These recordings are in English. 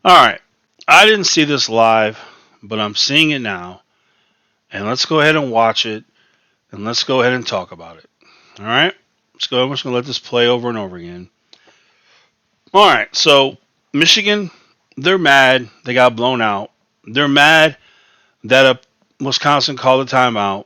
All right. I didn't see this live, but I'm seeing it now. And let's go ahead and watch it. And let's go ahead and talk about it. All right. Let's go. I'm just going to let this play over and over again. All right. So, Michigan, they're mad. They got blown out. They're mad that Wisconsin called a timeout.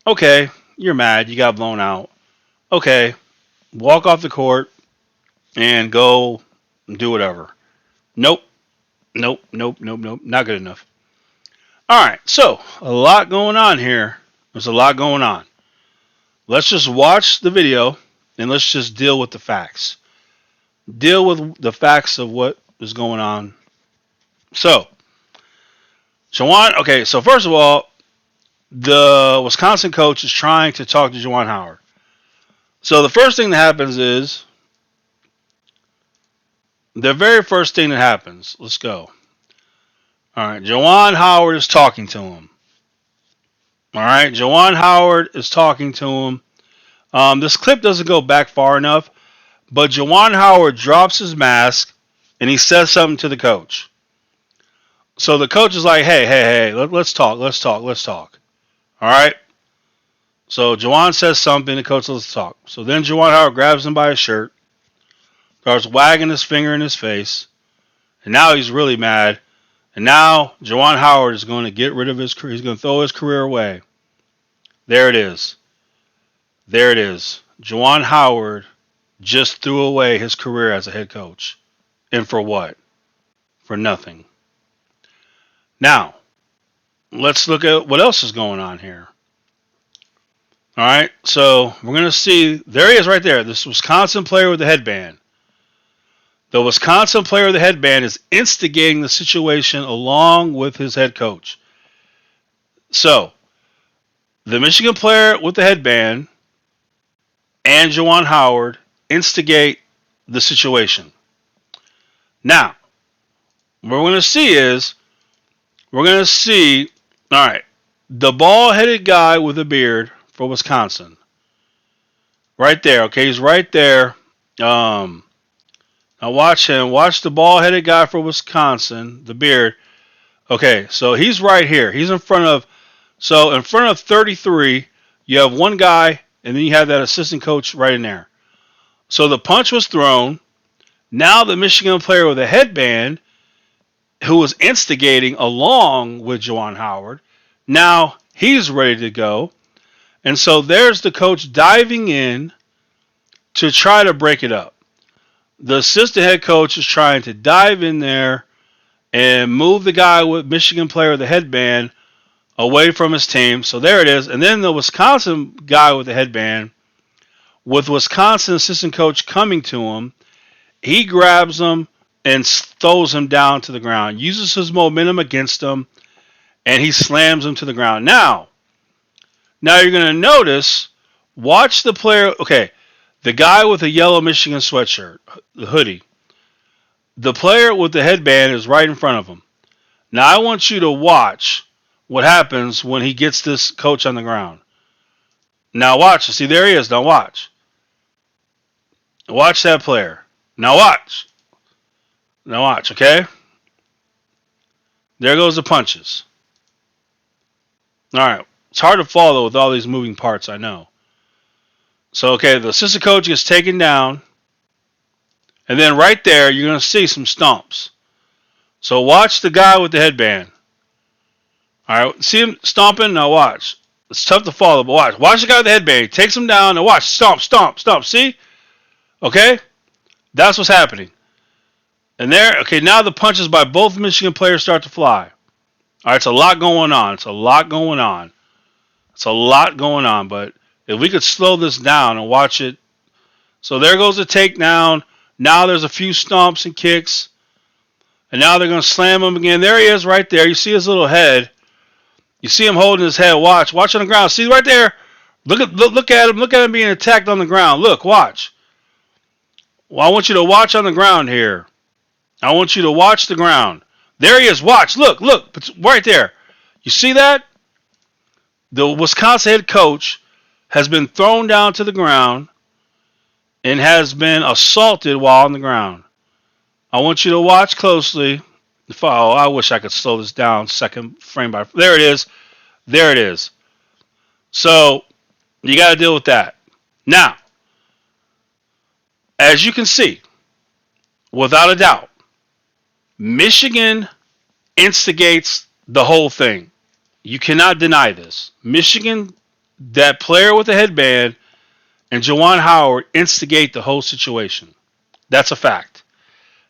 Okay. You're mad. You got blown out. Okay. Walk off the court and go do whatever. Nope. Nope. Nope. Nope. Nope. Not good enough. All right, so a lot going on here. There's a lot going on. Let's just watch the video and let's just deal with the facts. Deal with the facts of what is going on. So, Juwan, okay, so first of all, the Wisconsin coach is trying to talk to Juwan Howard. So the first thing that happens is, the very first thing that happens, let's go. All right, Juwan Howard is talking to him. All right, Juwan Howard is talking to him. This clip doesn't go back far enough, but Juwan Howard drops his mask and he says something to the coach. So the coach is like, hey, let's talk. All right? So Juwan says something, the coach says, let's talk. So then Juwan Howard grabs him by his shirt, starts wagging his finger in his face, and now he's really mad. And now Juwan Howard is going to get rid of his career. He's going to throw his career away. There it is. There it is. Juwan Howard just threw away his career as a head coach. And for what? For nothing. Now, let's look at what else is going on here. All right, so we're going to see, there he is right there, this Wisconsin player with the headband. The Wisconsin player with the headband is instigating the situation along with his head coach. So, the Michigan player with the headband and Juwan Howard instigate the situation. Now, what we're going to see is, all right, the bald-headed guy with a beard for Wisconsin. Right there, okay, he's right there. Now watch him. Watch the bald-headed guy for Wisconsin, the beard. Okay, so he's right here. He's in front of 33, you have one guy, and then you have that assistant coach right in there. So the punch was thrown. Now the Michigan player with a headband, who was instigating along with Juwan Howard, now he's ready to go. And so there's the coach diving in to try to break it up. The assistant head coach is trying to dive in there and move the guy with Michigan player with the headband away from his team. So there it is. And then the Wisconsin guy with the headband, with Wisconsin assistant coach coming to him, he grabs him and throws him down to the ground, uses his momentum against him, and he slams him to the ground. Now you're going to notice, watch the player, okay, the guy with the yellow Michigan sweatshirt, the hoodie, the player with the headband is right in front of him. Now I want you to watch what happens when he gets this coach on the ground. Now watch. See, there he is. Now watch. Watch that player. Now watch. Now watch, okay? There goes the punches. All right. It's hard to follow with all these moving parts, I know. So, okay, the assistant coach gets taken down. And then right there, you're going to see some stomps. So watch the guy with the headband. All right, see him stomping? Now watch. It's tough to follow, but watch. Watch the guy with the headband. He takes him down. Now watch. Stomp, stomp, stomp. See? Okay? That's what's happening. And there, okay, now the punches by both Michigan players start to fly. All right, it's a lot going on. It's a lot going on. But if we could slow this down and watch it. So there goes the takedown. Now there's a few stomps and kicks. And now they're going to slam him again. There he is right there. You see his little head. You see him holding his head. Watch on the ground. See right there. Look at him. Look at him being attacked on the ground. Look, watch. Well, I want you to watch on the ground here. I want you to watch the ground. There he is. Watch. Look. It's right there. You see that? The Wisconsin head coach has been thrown down to the ground and has been assaulted while on the ground. I want you to watch closely. Oh, I wish I could slow this down second frame by. There it is. There it is. So you got to deal with that. Now, as you can see, without a doubt, Michigan instigates the whole thing. You cannot deny this. Michigan, that player with the headband, and Juwan Howard instigate the whole situation. That's a fact.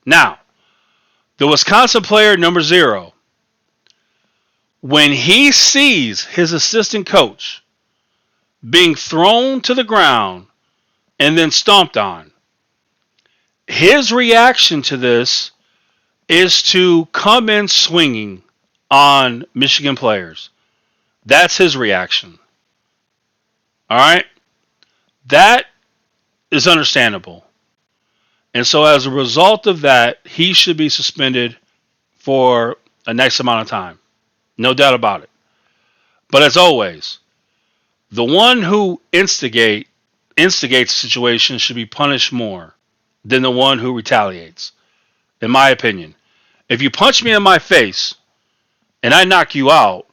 Now, the Wisconsin player number 0, when he sees his assistant coach being thrown to the ground and then stomped on, his reaction to this is to come in swinging on Michigan players. That's his reaction. All right? That is understandable. And so as a result of that, he should be suspended for a next amount of time. No doubt about it. But as always, the one who instigates the situation should be punished more than the one who retaliates, in my opinion. If you punch me in my face and I knock you out,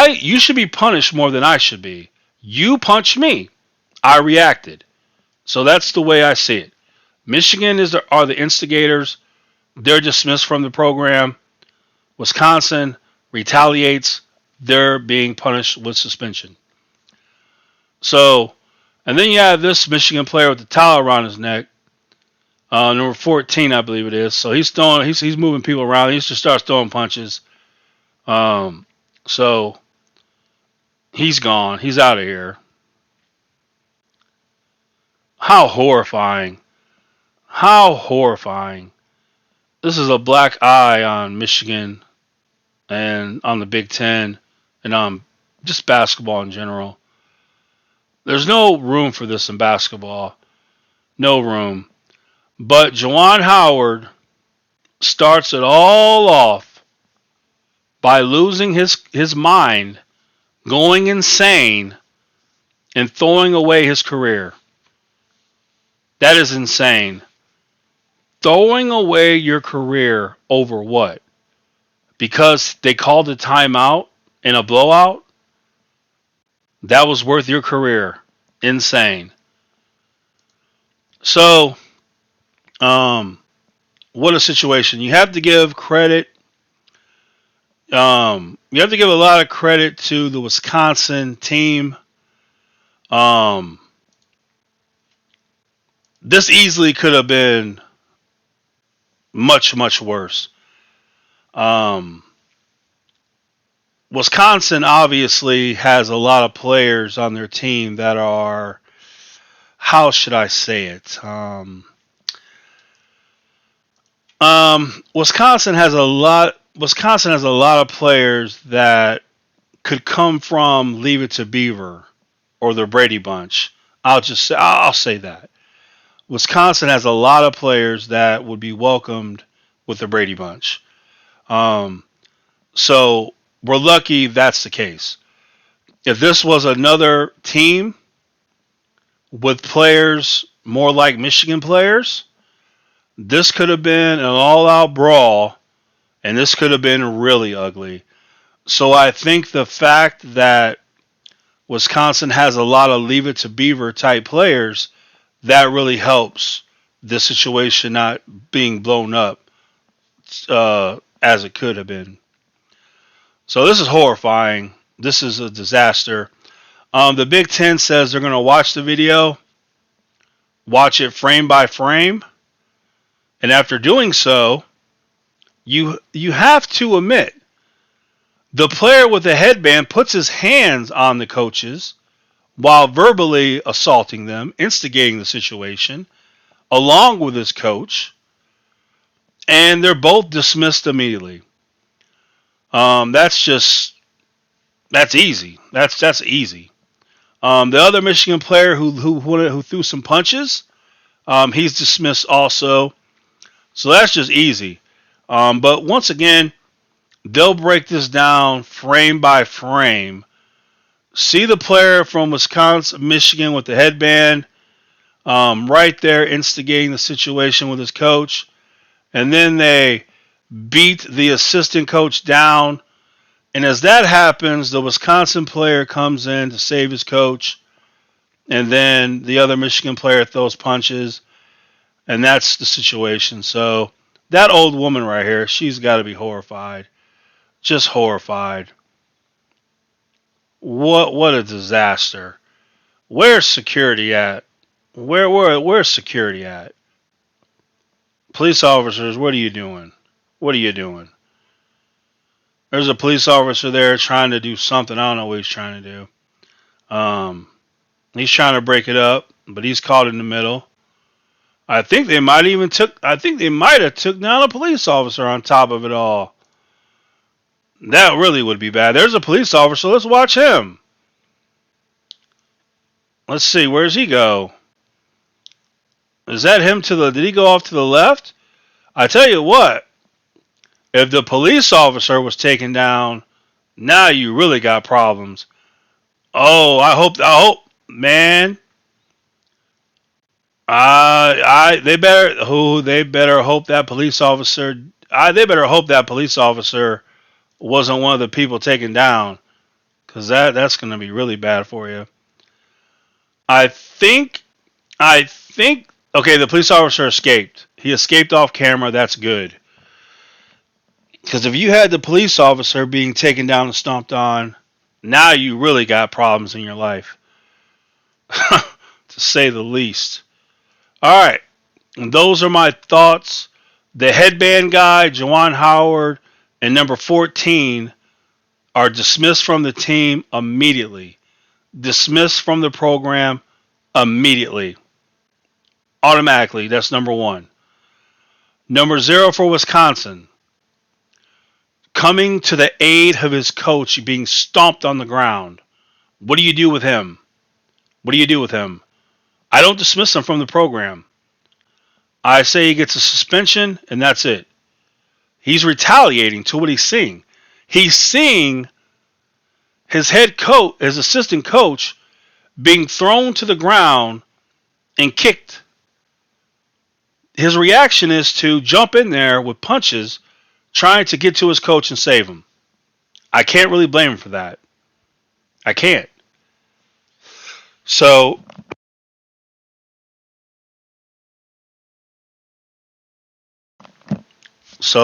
you should be punished more than I should be. You punched me. I reacted. So that's the way I see it. Michigan are the instigators. They're dismissed from the program. Wisconsin retaliates. They're being punished with suspension. So, and then you have this Michigan player with the towel around his neck, number 14, I believe it is. So he's moving people around. He just starts throwing punches. So he's gone. He's out of here. How horrifying. How horrifying. This is a black eye on Michigan and on the Big Ten and on just basketball in general. There's no room for this in basketball. No room. But Juwan Howard starts it all off by losing his mind, going insane, and throwing away his career. That is insane. Throwing away your career over what? Because they called a timeout in a blowout? That was worth your career. Insane. So, what a situation. You have to give credit. You have to give a lot of credit to the Wisconsin team. This easily could have been much, much worse. Wisconsin obviously has a lot of players on their team that are, how should I say it? Wisconsin has a lot of players that could come from Leave It to Beaver or the Brady Bunch. I'll say that. Wisconsin has a lot of players that would be welcomed with the Brady Bunch. So we're lucky that's the case. If this was another team with players more like Michigan players, this could have been an all-out brawl, and this could have been really ugly. So I think the fact that Wisconsin has a lot of Leave It to Beaver type players, that really helps the situation not being blown up as it could have been. So this is horrifying. This is a disaster. The Big Ten says they're going to watch the video, watch it frame by frame, and after doing so, you have to admit the player with the headband puts his hands on the coaches while verbally assaulting them, instigating the situation, along with his coach, and they're both dismissed immediately. That's easy. That's easy. The other Michigan player who threw some punches, he's dismissed also. So that's just easy. But once again, they'll break this down frame by frame. See the player from Michigan with the headband, right there instigating the situation with his coach. and then they beat the assistant coach down. And as that happens, the Wisconsin player comes in to save his coach, and then the other Michigan player throws punches, and that's the situation. So that old woman right here, she's got to be horrified, just horrified. What a disaster. Where's security at? Where's security at? Police officers, what are you doing? What are you doing? There's a police officer there trying to do something. I don't know what he's trying to do. He's trying to break it up, but he's caught in the middle. I think they might have took down a police officer on top of it all. That really would be bad. There's a police officer. Let's watch him. Let's see. Where's he go? Is that him did he go off to the left? I tell you what, if the police officer was taken down, now you really got problems. Oh, man. They better hope that police officer. They better hope that police officer wasn't one of the people taken down, because that's going to be really bad for you. I think. Okay, the police officer escaped. He escaped off camera. That's good. Because if you had the police officer being taken down and stomped on, now you really got problems in your life, to say the least. All right, and those are my thoughts. The headband guy, Juwan Howard, and number 14 are dismissed from the team immediately. Dismissed from the program immediately. Automatically, that's number 1. Number 0 for Wisconsin. Coming to the aid of his coach being stomped on the ground. What do you do with him? What do you do with him? I don't dismiss him from the program. I say he gets a suspension, and that's it. He's retaliating to what he's seeing. He's seeing his head coach, his assistant coach, being thrown to the ground and kicked. His reaction is to jump in there with punches, trying to get to his coach and save him. I can't really blame him for that. I can't. So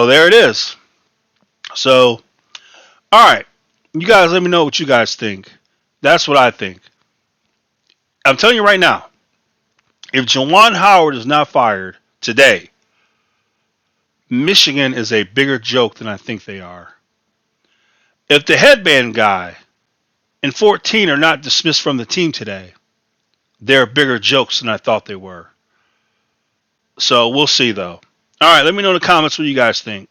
there it is. So, all right. You guys let me know what you guys think. That's what I think. I'm telling you right now, if Juwan Howard is not fired today, Michigan is a bigger joke than I think they are. If the headband guy and 14 are not dismissed from the team today, they're bigger jokes than I thought they were. So we'll see, though. All right, let me know in the comments what you guys think.